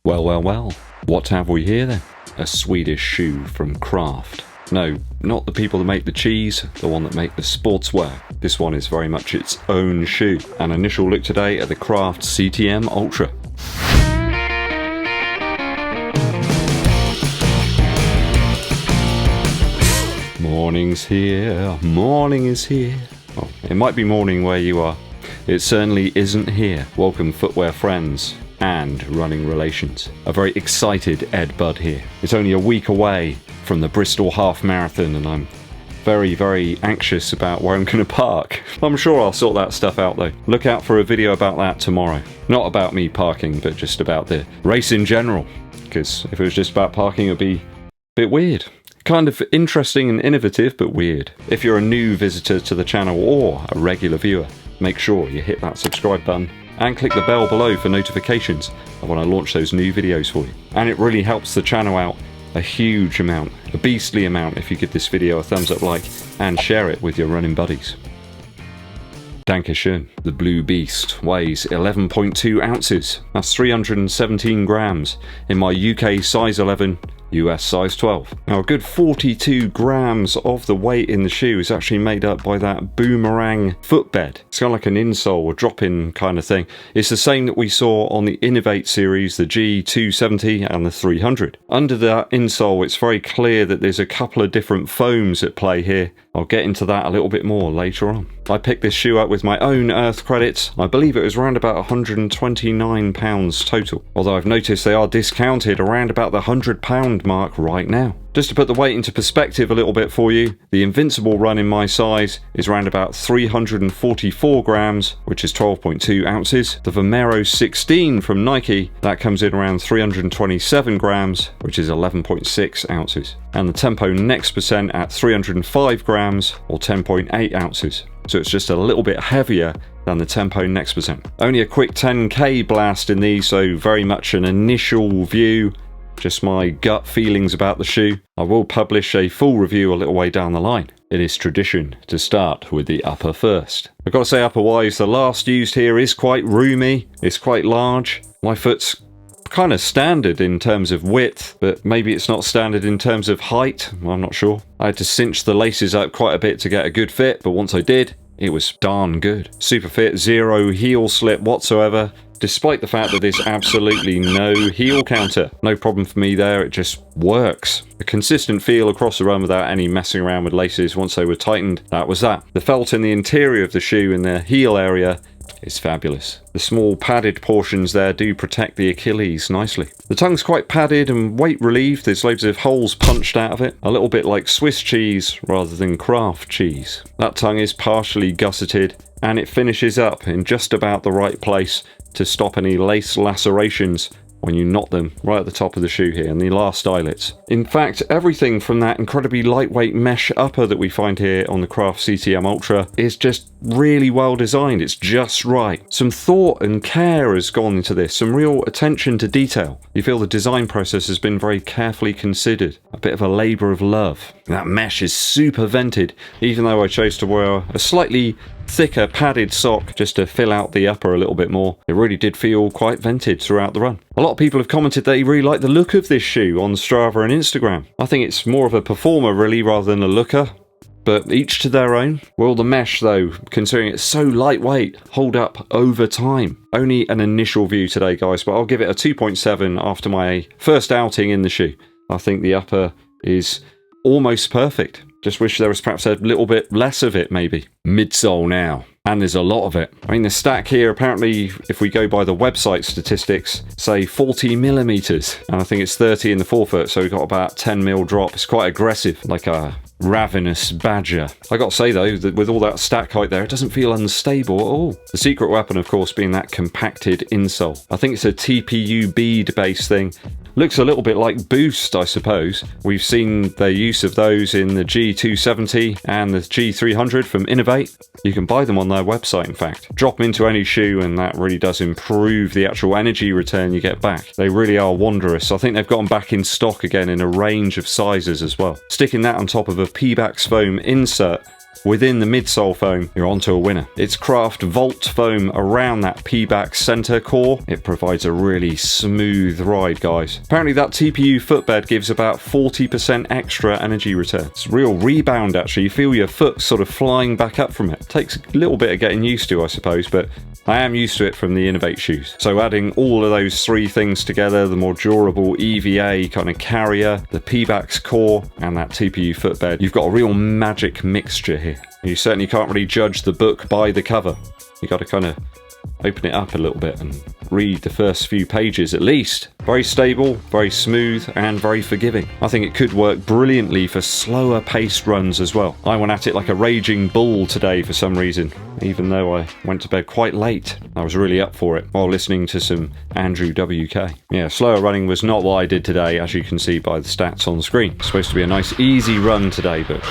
Well, what have we here then? A Swedish shoe from CRAFT. No, not the people that make the cheese, the one that make the sportswear. This one is very much its own shoe. An initial look today at the CRAFT CTM ULTRA. Morning's here, morning is here. Well, it might be morning where you are. It certainly isn't here. Welcome footwear friends and running relations. A very excited EDDBUD here. It's only a week away from the Bristol Half Marathon and I'm very anxious about where I'm going to park. I'm sure I'll sort that stuff out though. Look out for a video about that tomorrow. Not about me parking, but just about the race in general. Because if it was just about parking, it would be a bit weird. Kind of interesting and innovative, but weird. If you're a new visitor to the channel or a regular viewer, make sure you hit that subscribe button and click the bell below for notifications of when I launch those new videos for you. And it really helps the channel out a huge amount, a beastly amount, if you give this video a thumbs up like and share it with your running buddies. Dankeschön. The Blue Beast weighs 11.2 ounces. That's 317 grams in my UK size 11, US size 12. Now a good 42 grams of the weight in the shoe is actually made up by that boomerang footbed. It's kind of like an insole or drop-in kind of thing. It's the same that we saw on the Innovate series, the G270 and the 300. Under that insole, it's very clear that there's a couple of different foams at play here. I'll get into that a little bit more later on. I picked this shoe up with my own earth credits. I believe it was around about £129 total. Although I've noticed they are discounted around about the £100 mark right now. Just to put the weight into perspective a little bit for you, the Invincible run in my size is around about 344 grams, which is 12.2 ounces. The Vomero 16 from Nike, that comes in around 327 grams, which is 11.6 ounces. And the Tempo Next Percent at 305 grams, or 10.8 ounces. So it's just a little bit heavier than the Tempo Next Percent. Only a quick 10k blast in these, so very much an initial view. Just my gut feelings about the shoe. I will publish a full review a little way down the line. It is tradition to start with the upper first. I've got to say upper-wise, the last used here is quite roomy. It's quite large. My foot's kind of standard in terms of width, but maybe it's not standard in terms of height. I'm not sure. I had to cinch the laces up quite a bit to get a good fit, but once I did, it was darn good. Super fit, zero heel slip whatsoever. Despite the fact that there's absolutely no heel counter. No problem for me there, it just works. A consistent feel across the run without any messing around with laces once they were tightened. That was that. The felt in the interior of the shoe in the heel area is fabulous. The small padded portions there do protect the Achilles nicely. The tongue's quite padded and weight relieved. There's loads of holes punched out of it. A little bit like Swiss cheese rather than Kraft cheese. That tongue is partially gusseted and it finishes up in just about the right place to stop any lace lacerations when you knot them right at the top of the shoe here in the last eyelets. In fact, everything from that incredibly lightweight mesh upper that we find here on the CRAFT CTM ULTRA is just really well designed. It's just right. Some thought and care has gone into this, some real attention to detail. You feel the design process has been very carefully considered, a bit of a labour of love. That mesh is super vented, even though I chose to wear a slightly thicker padded sock just to fill out the upper a little bit more. It really did feel quite vented throughout the run. A lot of people have commented they really like the look of this shoe on Strava and Instagram. I think it's more of a performer really rather than a looker, but each to their own. Will the mesh though, considering it's so lightweight, hold up over time? Only an initial view today guys, but I'll give it a 2.7 after my first outing in the shoe. I think the upper is almost perfect. Just wish there was perhaps a little bit less of it, maybe. Midsole now. And there's a lot of it. I mean, the stack here, apparently, if we go by the website statistics, say 40 millimeters. And I think it's 30 in the forefoot, so we've got about 10 mil drop. It's quite aggressive, like a ravenous badger. I got to say, though, that with all that stack height there, it doesn't feel unstable at all. The secret weapon, of course, being that compacted insole. I think it's a TPU bead-based thing. Looks a little bit like Boost, I suppose. We've seen their use of those in the G270 and the G300 from Innovate. You can buy them on their website, in fact. Drop them into any shoe and that really does improve the actual energy return you get back. They really are wondrous. I think they've got them back in stock again in a range of sizes as well. Sticking that on top of a PEBAX foam insert within the midsole foam, you're onto a winner. It's CRAFT Volt foam around that PEBAX center core. It provides a really smooth ride, guys. Apparently that TPU footbed gives about 40% extra energy return. It's real rebound actually. You feel your foot sort of flying back up from it. Takes a little bit of getting used to, I suppose, but I am used to it from the Innovate shoes. So adding all of those three things together, the more durable EVA kind of carrier, the PEBAX core, and that TPU footbed, you've got a real magic mixture here. You certainly can't really judge the book by the cover. You got to kind of open it up a little bit and read the first few pages at least. Very stable, very smooth, and very forgiving. I think it could work brilliantly for slower paced runs as well. I went at it like a raging bull today for some reason, even though I went to bed quite late. I was really up for it while listening to some Andrew WK. Yeah, slower running was not what I did today, as you can see by the stats on the screen. It's supposed to be a nice easy run today, but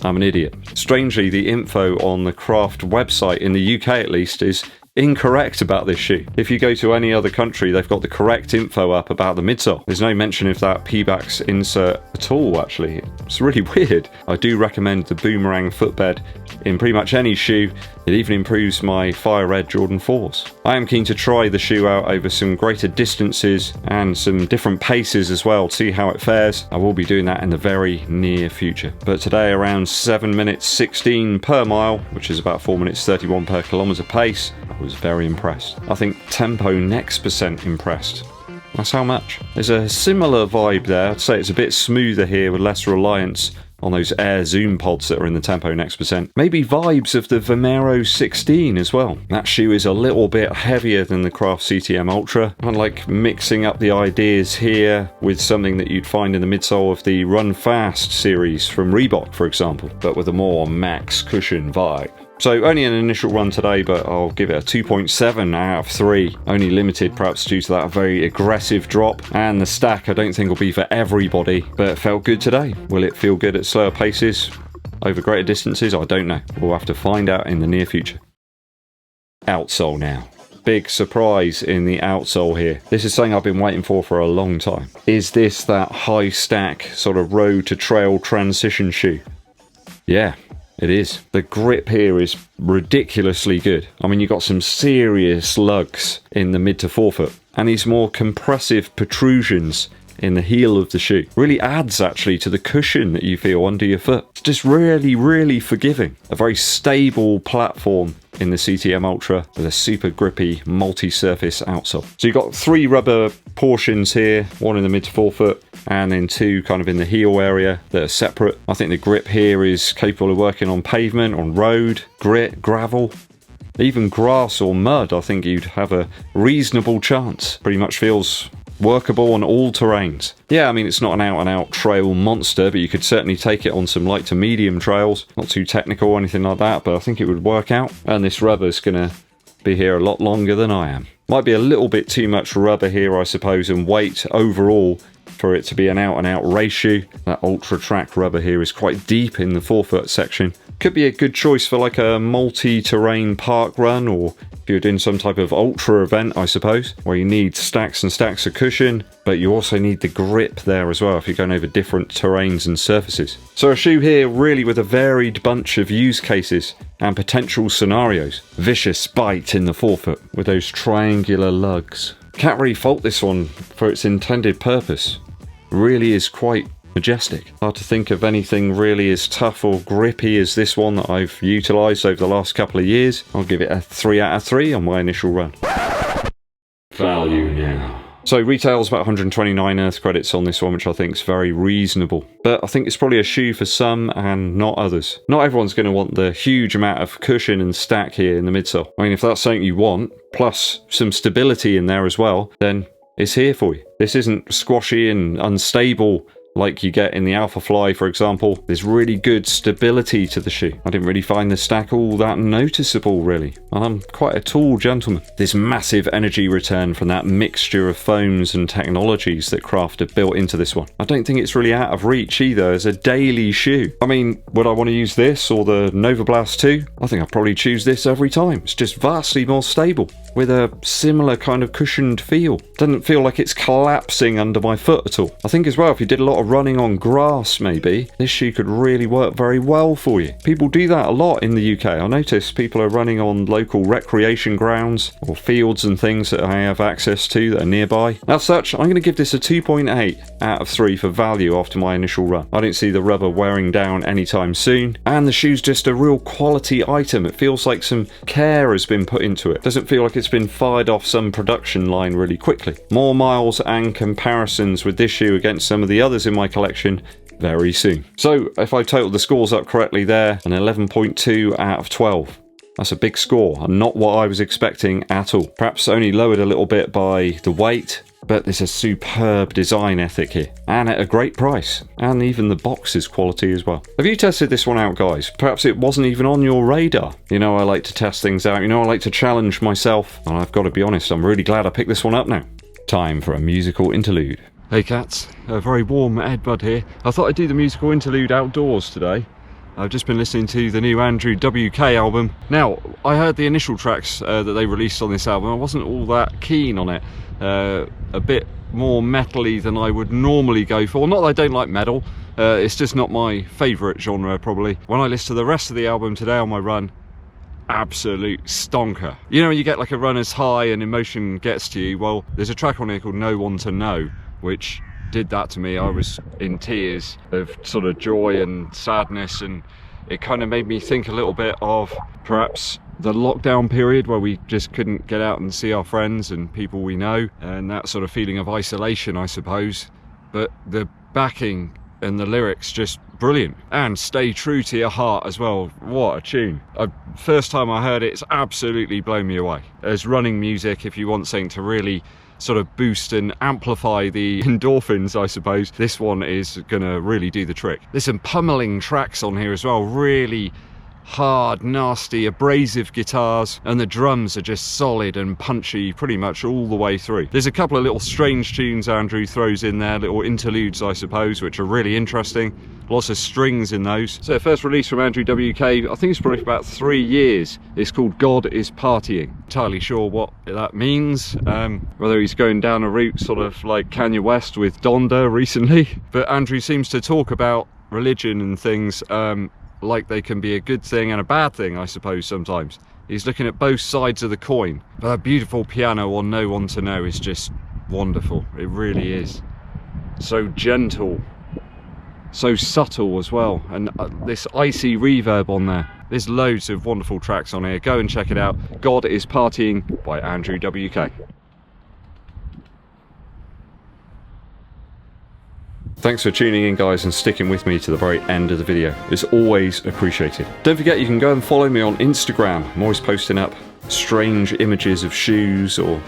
I'm an idiot. Strangely, the info on the CRAFT website, in the UK at least, is incorrect about this shoe. If you go to any other country, they've got the correct info up about the midsole. There's no mention of that PEBAX insert at all, actually. It's really weird. I do recommend the Boomerang footbed in pretty much any shoe. It even improves my Fire Red Jordan 4s. I am keen to try the shoe out over some greater distances and some different paces as well, to see how it fares. I will be doing that in the very near future. But today, around 7 minutes 16 per mile, which is about 4 minutes 31 per kilometre pace, I was very impressed. I think tempo next percent impressed. That's how much. There's a similar vibe there. I'd say it's a bit smoother here with less reliance on those Air Zoom pods that are in the tempo next percent. Maybe vibes of the Vomero 16 as well. That shoe is a little bit heavier than the CRAFT CTM ULTRA. I like mixing up the ideas here with something that you'd find in the midsole of the Run Fast series from Reebok, for example, but with a more max cushion vibe. So only an initial run today, but I'll give it a 2.7 out of 3. Only limited perhaps due to that very aggressive drop. And the stack I don't think will be for everybody, but it felt good today. Will it feel good at slower paces over greater distances? I don't know. We'll have to find out in the near future. Outsole now. Big surprise in the outsole here. This is something I've been waiting for a long time. Is this that high stack sort of road to trail transition shoe? Yeah. It is. The grip here is ridiculously good. I mean, you've got some serious lugs in the mid to forefoot, and these more compressive protrusions in the heel of the shoe really adds actually to the cushion that you feel under your foot. It's just really, really forgiving. A very stable platform in the CTM ULTRA with a super grippy multi-surface outsole. So you've got 3 rubber portions here, 1 in the mid to forefoot and then 2 kind of in the heel area that are separate. I think the grip here is capable of working on pavement, on road, grit, gravel, even grass or mud. I think you'd have a reasonable chance. Pretty much feels workable on all terrains. Yeah, I mean, it's not an out-and-out trail monster, but you could certainly take it on some light to medium trails. Not too technical or anything like that, but I think it would work out. And this rubber's gonna be here a lot longer than I am. Might be a little bit too much rubber here, I suppose, and weight overall for it to be an out-and-out race shoe. That Ultra Track rubber here is quite deep in the forefoot section. Could be a good choice for like a multi-terrain park run, or if you're doing some type of ultra event, I suppose, where you need stacks and stacks of cushion, but you also need the grip there as well if you're going over different terrains and surfaces. So a shoe here really with a varied bunch of use cases and potential scenarios. Vicious bite in the forefoot with those triangular lugs. Can't really fault this one for its intended purpose. Really is quite majestic. Hard to think of anything really as tough or grippy as this one that I've utilised over the last couple of years. I'll give it a 3 out of 3 on my initial run. Value now. So retails about 129 Earth credits on this one, which I think is very reasonable. But I think it's probably a shoe for some and not others. Not everyone's going to want the huge amount of cushion and stack here in the midsole. I mean, if that's something you want, plus some stability in there as well, then it's here for you. This isn't squashy and unstable like you get in the Alpha Fly, for example. There's really good stability to the shoe. I didn't really find the stack all that noticeable, really. I'm quite a tall gentleman. There's massive energy return from that mixture of foams and technologies that CRAFT have built into this one. I don't think it's really out of reach either as a daily shoe. I mean, would I want to use this or the Nova Blast 2? I think I'd probably choose this every time. It's just vastly more stable with a similar kind of cushioned feel. Doesn't feel like it's collapsing under my foot at all. I think as well, if you did a lot of running on grass maybe, this shoe could really work very well for you. People do that a lot in the UK. I notice people are running on local recreation grounds or fields and things that I have access to that are nearby. As such, I'm going to give this a 2.8 out of 3 for value after my initial run. I don't see the rubber wearing down anytime soon, and the shoe's just a real quality item. It feels like some care has been put into it. Doesn't feel like it's been fired off some production line really quickly. More miles and comparisons with this shoe against some of the others in my collection very soon. So if I totaled the scores up correctly there, an 11.2 out of 12. That's a big score and not what I was expecting at all. Perhaps only lowered a little bit by the weight, but there's a superb design ethic here and at a great price, and even the box is quality as well. Have you tested this one out, guys? Perhaps it wasn't even on your radar. You know, I like to test things out. You know, I like to challenge myself, and I've got to be honest, I'm really glad I picked this one up now. Time for a musical interlude. Hey cats, a very warm EDDBUD here. I thought I'd do the musical interlude outdoors today. I've just been listening to the new Andrew WK album. Now, I heard the initial tracks that they released on this album. I wasn't all that keen on it. A bit more metal-y than I would normally go for. Not that I don't like metal, it's just not my favourite genre probably. When I listen to the rest of the album today on my run, absolute stonker. You know when you get like a runner's high and emotion gets to you? Well, there's a track on here called No One to Know, which did that to me. I was in tears of sort of joy and sadness, and it kind of made me think a little bit of perhaps the lockdown period where we just couldn't get out and see our friends and people we know, and that sort of feeling of isolation, I suppose. But the backing and the lyrics just brilliant, and stay true to your heart as well. What a tune. First time I heard it, it's absolutely blown me away. As running music, if you want something to really sort of boost and amplify the endorphins, I suppose, this one is gonna really do the trick. There's some pummeling tracks on here as well, really hard, nasty, abrasive guitars, and the drums are just solid and punchy pretty much all the way through. There's a couple of little strange tunes Andrew throws in there, little interludes I suppose, which are really interesting. Lots of strings in those. So first release from Andrew WK, I think it's probably about 3 years. It's called God is Partying. Entirely sure what that means, whether he's going down a route sort of like Kanye West with Donda recently. But Andrew seems to talk about religion and things like they can be a good thing and a bad thing, I suppose, sometimes. He's looking at both sides of the coin. But that beautiful piano on No One to Know is just wonderful. It really is. So gentle, so subtle as well, and this icy reverb on there. There's loads of wonderful tracks on here. Go and check it out. God is Partying by Andrew WK. Thanks for tuning in, guys, and sticking with me to the very end of the video. It's always appreciated. Don't forget you can go and follow me on Instagram. I'm always posting up strange images of shoes or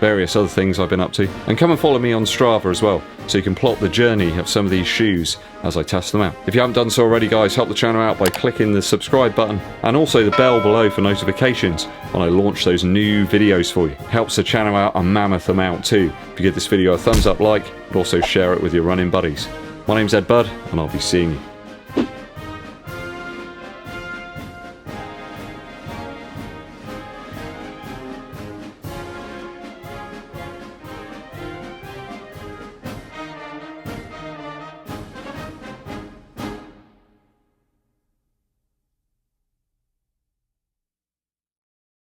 various other things I've been up to. And come and follow me on Strava as well, so you can plot the journey of some of these shoes as I test them out. If you haven't done so already, guys, help the channel out by clicking the subscribe button and also the bell below for notifications when I launch those new videos for you. Helps the channel out a mammoth amount too. If you give this video a thumbs up like, but also share it with your running buddies. My name's EDDBUD, and I'll be seeing you